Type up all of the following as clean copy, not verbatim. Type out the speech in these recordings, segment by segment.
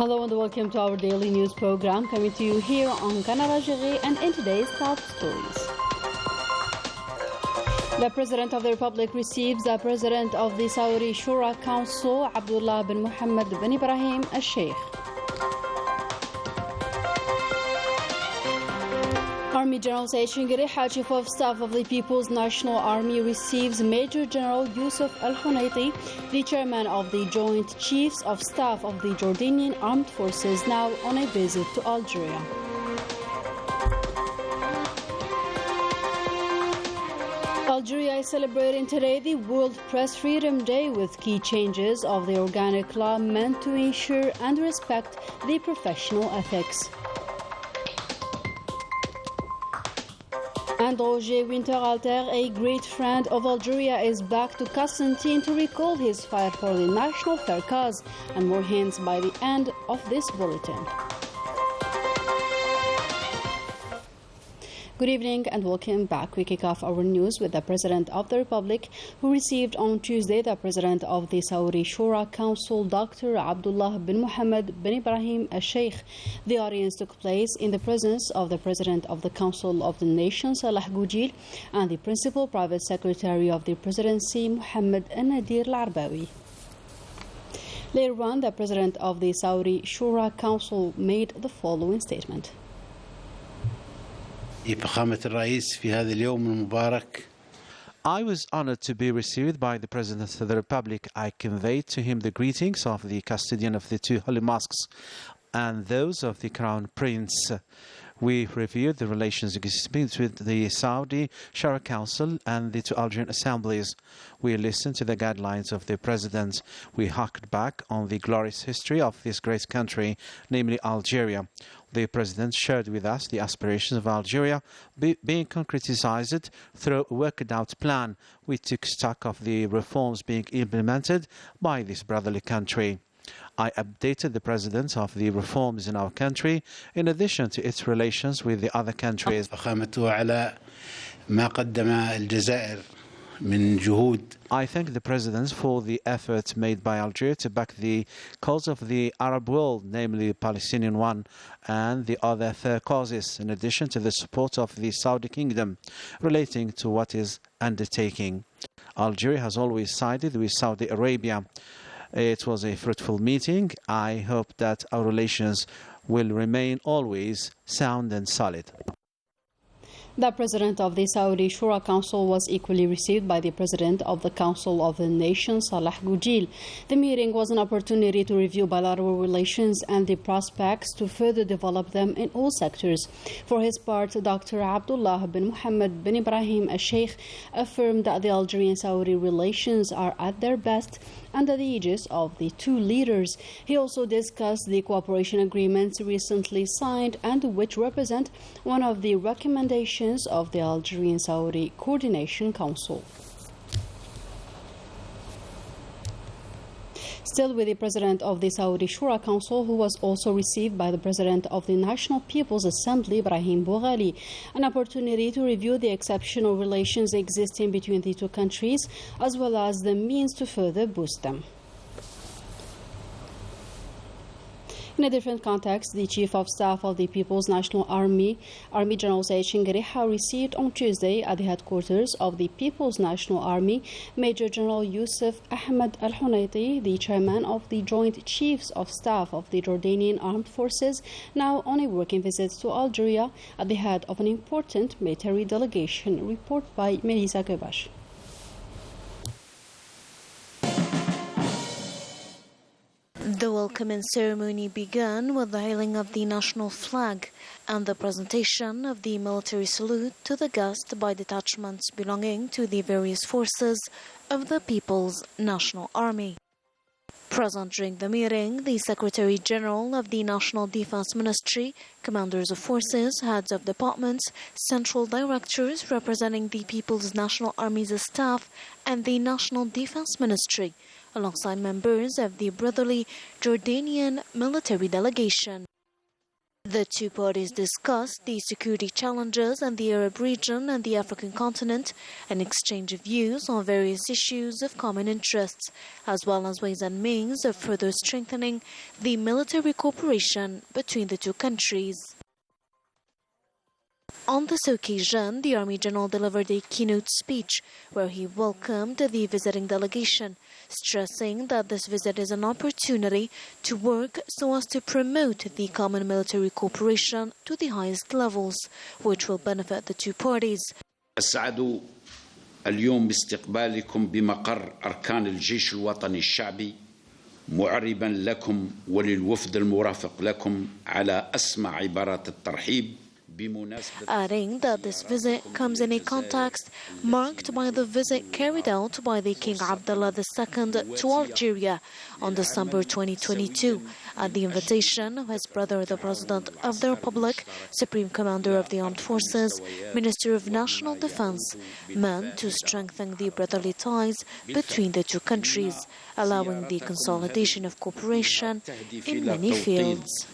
Hello and welcome to our daily news program coming to you here on Canal Algérie and in today's top stories. The President of the Republic receives the President of the Saudi Shura Council, Abdullah bin Mohammed bin Ibrahim al-Sheikh. Army General Said Shingiriha, Chief of Staff of the People's National Army, receives Major General Yusuf al-Hunayti, the Chairman of the Joint Chiefs of Staff of the Jordanian Armed Forces, now on a visit to Algeria. Algeria is celebrating today the World Press Freedom Day with key changes of the organic law meant to ensure and respect the professional ethics. And Roger Winterhalter, a great friend of Algeria, is back to Constantine to recall his fight for the national fair cause, and more hints by the end of this bulletin. Good evening and welcome back. We kick off our news with the President of the Republic, who received on Tuesday the President of the Saudi Shura Council, Dr. Abdullah bin Mohammed bin Ibrahim al-Sheikh. The audience took place in the presence of the President of the Council of the Nation, Salah Goujil, and the Principal Private Secretary of the Presidency, Mohammed al-Nadir al-Arbawi. Later on, the President of the Saudi Shura Council made the following statement. I was honored to be received by the President of the Republic. I conveyed to him the greetings of the custodian of the two holy mosques and those of the Crown Prince. We reviewed the relations existing between the Saudi Shura Council and the two Algerian assemblies. We listened to the guidelines of the President. We harked back on the glorious history of this great country, namely Algeria. The President shared with us the aspirations of Algeria being concretized through a worked-out plan. We took stock of the reforms being implemented by this brotherly country. I updated the President of the reforms in our country, in addition to its relations with the other countries. I thank the President for the effort made by Algeria to back the cause of the Arab world, namely the Palestinian one, and the other fair causes, in addition to the support of the Saudi Kingdom relating to what is undertaking. Algeria has always sided with Saudi Arabia. It was a fruitful meeting. I hope that our relations will remain always sound and solid. The President of the Saudi Shura Council was equally received by the President of the Council of the Nation, Salah Goujil. The meeting was an opportunity to review bilateral relations and the prospects to further develop them in all sectors. For his part, Dr. Abdullah bin Mohammed bin Ibrahim al-Sheikh affirmed that the Algerian-Saudi relations are at their best under the aegis of the two leaders. He also discussed the cooperation agreements recently signed and which represent one of the recommendations of the Algerian-Saudi Coordination Council. Still with the President of the Saudi Shura Council, who was also received by the President of the National People's Assembly, Ibrahim Boughali, an opportunity to review the exceptional relations existing between the two countries, as well as the means to further boost them. In a different context, the Chief of Staff of the People's National Army, Army General Said Shingiriha, received on Tuesday at the headquarters of the People's National Army Major General Yusuf Ahmed al-Hunayti, the Chairman of the Joint Chiefs of Staff of the Jordanian Armed Forces, now on a working visit to Algeria at the head of an important military delegation. Report by Melissa Kebash. The welcoming ceremony began with the hailing of the national flag and the presentation of the military salute to the guest by detachments belonging to the various forces of the People's National Army. Present during the meeting, the Secretary General of the National Defense Ministry, commanders of forces, heads of departments, central directors representing the People's National Army's staff, and the National Defense Ministry, alongside members of the brotherly Jordanian military delegation. The two parties discussed the security challenges in the Arab region and the African continent and exchange of views on various issues of common interests, as well as ways and means of further strengthening the military cooperation between the two countries. On this occasion, the Army General delivered a keynote speech where he welcomed the visiting delegation, stressing that this visit is an opportunity to work so as to promote the common military cooperation to the highest levels, which will benefit the two parties. أسعد اليوم باستقبالكم بمقر أركان الجيش الوطني الشعبي معربا لكم وللوفد المرافق لكم على أسمى عبارات الترحيب. Adding that this visit comes in a context marked by the visit carried out by the King Abdullah II to Algeria on December 2022 at the invitation of his brother, the President of the Republic, Supreme Commander of the Armed Forces, Minister of National Defense, meant to strengthen the brotherly ties between the two countries, allowing the consolidation of cooperation in many fields.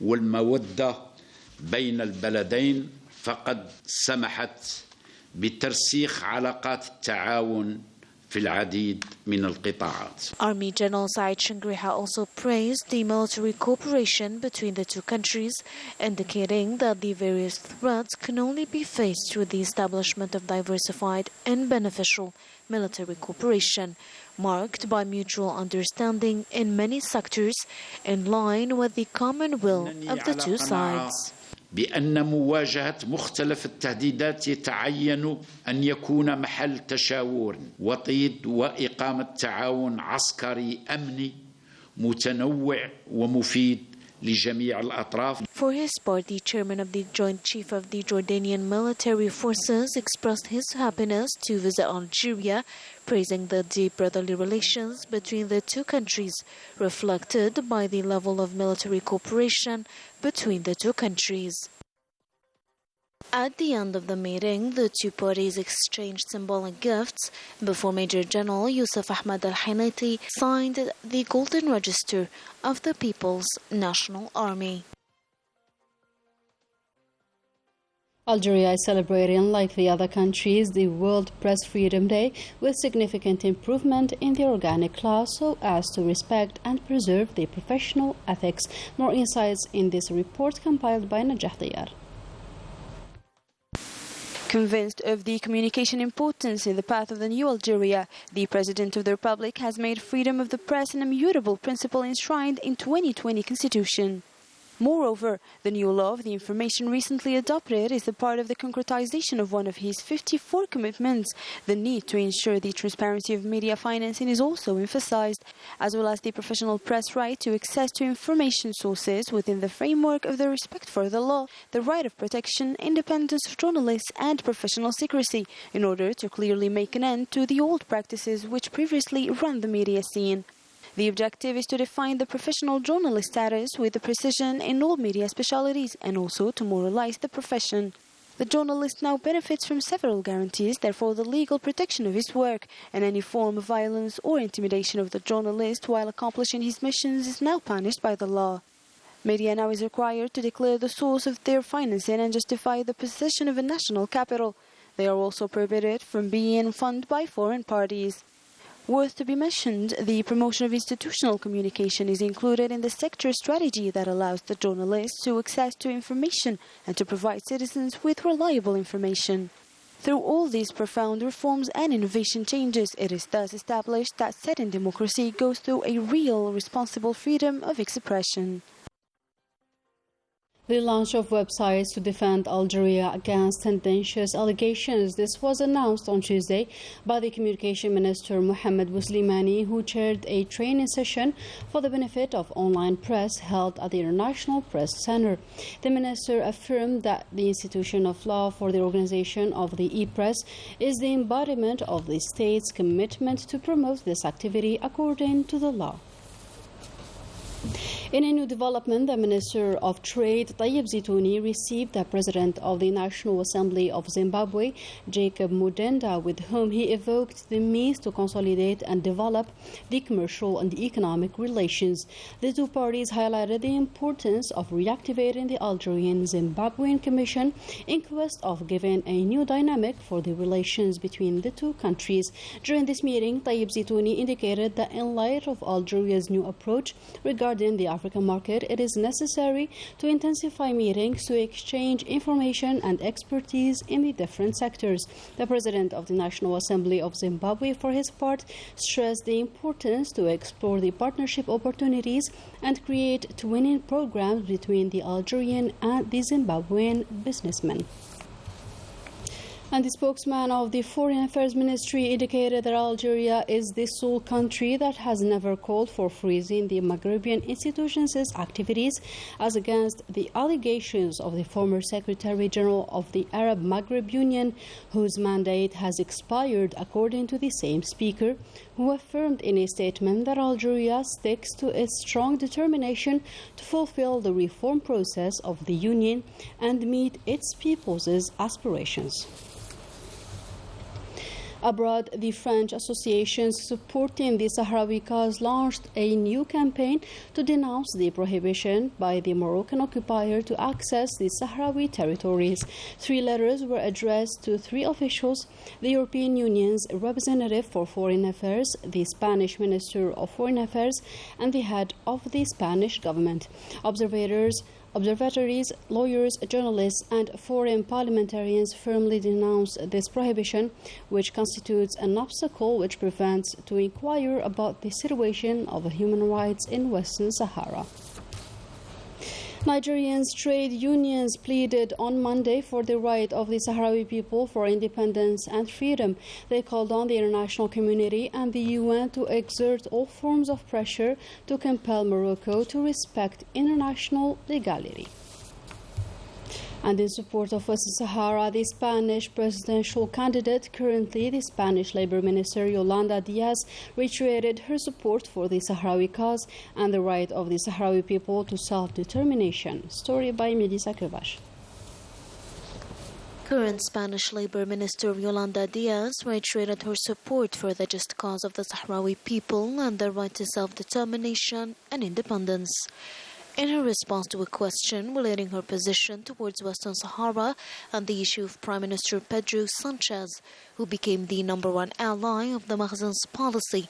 والمودة بين البلدين فقد سمحت بترسيخ علاقات التعاون في العديد من القطاعات. Army General Said Shingriha also praised the military cooperation between the two countries, indicating that the various threats can only be faced through the establishment of diversified and beneficial military cooperation, marked by mutual understanding in many sectors in line with the common will of the two sides. بأن مواجهة مختلف التهديدات يتعين أن يكون محل تشاور وطيد وإقامة تعاون عسكري أمني متنوع ومفيد لجميع الأطراف. For his part, the chairman of the Joint Chief of the Jordanian Military Forces expressed his happiness to visit Algeria, praising the deep brotherly relations between the two countries, reflected by the level of military cooperation between the two countries. At the end of the meeting, the two parties exchanged symbolic gifts before Major General Youssef Ahmed Al-Hinati signed the Golden Register of the People's National Army. Algeria is celebrating, like the other countries, the World Press Freedom Day with significant improvement in the organic law so as to respect and preserve the professional ethics. More insights in this report compiled by Najah Diyar. Convinced of the communication importance in the path of the new Algeria, the President of the Republic has made freedom of the press an immutable principle enshrined in 2020 Constitution. Moreover, the new law of the information recently adopted is a part of the concretization of one of his 54 commitments. The need to ensure the transparency of media financing is also emphasized, as well as the professional press right to access to information sources within the framework of the respect for the law, the right of protection, independence of journalists, and professional secrecy, in order to clearly make an end to the old practices which previously ran the media scene. The objective is to define the professional journalist status with precision in all media specialities and also to moralize the profession. The journalist now benefits from several guarantees, therefore the legal protection of his work and any form of violence or intimidation of the journalist while accomplishing his missions is now punished by the law. Media now is required to declare the source of their financing and justify the possession of a national capital. They are also prohibited from being funded by foreign parties. Worth to be mentioned, the promotion of institutional communication is included in the sector strategy that allows the journalists to access to information and to provide citizens with reliable information. Through all these profound reforms and innovation changes, it is thus established that certain democracy goes through a real, responsible freedom of expression. The launch of websites to defend Algeria against tendentious allegations. This was announced on Tuesday by the Communication Minister Mohamed Bouslimani, who chaired a training session for the benefit of online press held at the International Press Center. The minister affirmed that the institution of law for the organization of the e-press is the embodiment of the state's commitment to promote this activity according to the law. In a new development, the Minister of Trade, Tayyip Zitouni, received the President of the National Assembly of Zimbabwe, Jacob Mudenda, with whom he evoked the means to consolidate and develop the commercial and economic relations. The two parties highlighted the importance of reactivating the Algerian-Zimbabwean Commission in quest of giving a new dynamic for the relations between the two countries. During this meeting, Tayyip Zitouni indicated that in light of Algeria's new approach regarding the African market, it is necessary to intensify meetings to exchange information and expertise in the different sectors. The President of the National Assembly of Zimbabwe, for his part, stressed the importance to explore the partnership opportunities and create twinning programs between the Algerian and the Zimbabwean businessmen. And the spokesman of the Foreign Affairs Ministry indicated that Algeria is the sole country that has never called for freezing the Maghrebian institutions' activities as against the allegations of the former Secretary General of the Arab Maghreb Union, whose mandate has expired, according to the same speaker, who affirmed in a statement that Algeria sticks to its strong determination to fulfill the reform process of the Union and meet its people's aspirations. Abroad, the French associations supporting the Sahrawi cause launched a new campaign to denounce the prohibition by the Moroccan occupier to access the Sahrawi territories. 3 letters were addressed to 3 officials: the European Union's representative for Foreign Affairs, the Spanish Minister of Foreign Affairs, and the head of the Spanish government. Observatories, lawyers, journalists, and foreign parliamentarians firmly denounce this prohibition, which constitutes an obstacle which prevents to inquire about the situation of human rights in Western Sahara. Nigerians' trade unions pleaded on Monday for the right of the Sahrawi people for independence and freedom. They called on the international community and the UN to exert all forms of pressure to compel Morocco to respect international legality. And in support of Western Sahara, the Spanish presidential candidate, currently the Spanish Labor Minister Yolanda Diaz, reiterated her support for the Sahrawi cause and the right of the Sahrawi people to self-determination. Story by Melissa Krvash. Current Spanish Labor Minister Yolanda Diaz reiterated her support for the just cause of the Sahrawi people and their right to self-determination and independence. In her response to a question relating her position towards Western Sahara and the issue of Prime Minister Pedro Sanchez, who became the #1 ally of the Makhzen's policy,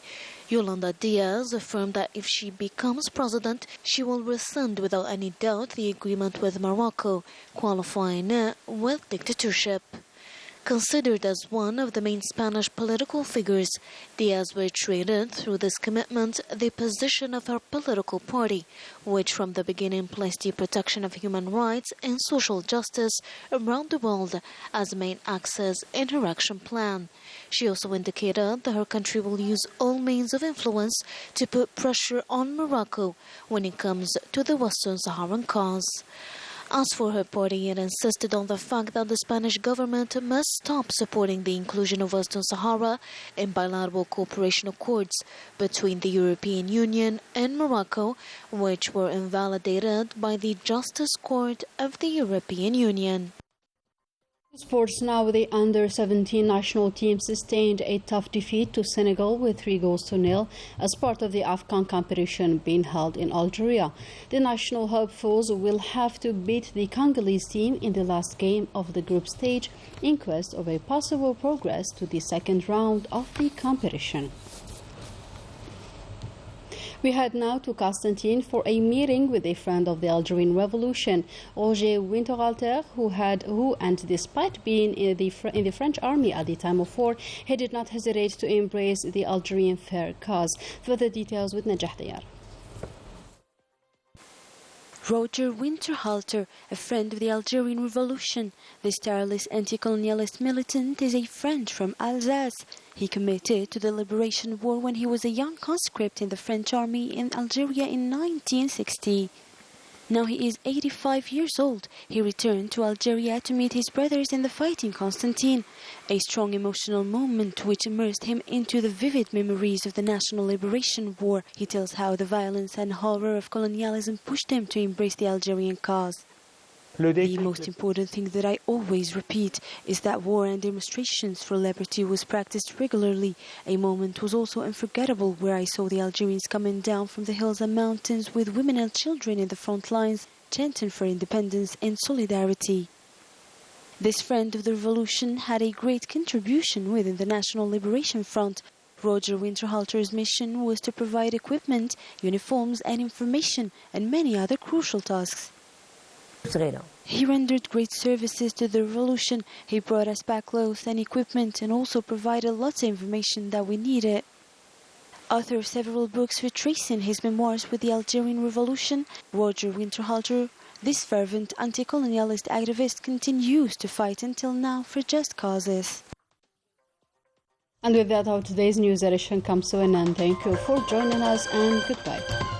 Yolanda Diaz affirmed that if she becomes president, she will rescind without any doubt the agreement with Morocco, qualifying it with dictatorship. Considered as one of the main Spanish political figures, Diaz reiterated through this commitment the position of her political party, which from the beginning placed the protection of human rights and social justice around the world as main axis in her action plan. She also indicated that her country will use all means of influence to put pressure on Morocco when it comes to the Western Saharan cause. As for her party, it insisted on the fact that the Spanish government must stop supporting the inclusion of Western Sahara in bilateral cooperation accords between the European Union and Morocco, which were invalidated by the Justice Court of the European Union. Sports now, the under-17 national team sustained a tough defeat to Senegal with 3-0 as part of the AFCON competition being held in Algeria. The national hopefuls will have to beat the Congolese team in the last game of the group stage in quest of a possible progress to the second round of the competition. We head now to Constantine for a meeting with a friend of the Algerian Revolution, Roger Winterhalter, who, despite being in the French army at the time of war, he did not hesitate to embrace the Algerian fair cause. Further details with Najah Dayar. Roger Winterhalter, a friend of the Algerian Revolution, this tireless anti-colonialist militant is a friend from Alsace. He committed to the liberation war when he was a young conscript in the French army in Algeria in 1960. Now he is 85 years old. He returned to Algeria to meet his brothers in the fight in Constantine, a strong emotional moment which immersed him into the vivid memories of the National Liberation War. He tells how the violence and horror of colonialism pushed him to embrace the Algerian cause. The most important thing that I always repeat is that war and demonstrations for liberty was practiced regularly. A moment was also unforgettable where I saw the Algerians coming down from the hills and mountains with women and children in the front lines, chanting for independence and solidarity. This friend of the revolution had a great contribution within the National Liberation Front. Roger Winterhalter's mission was to provide equipment, uniforms and information and many other crucial tasks. He rendered great services to the revolution. He brought us back clothes and equipment and also provided lots of information that we needed. Author of several books retracing his memoirs with the Algerian Revolution, Roger Winterhalter, this fervent anti-colonialist activist continues to fight until now for just causes. And with that, our today's news edition comes to an end. Thank you for joining us and goodbye.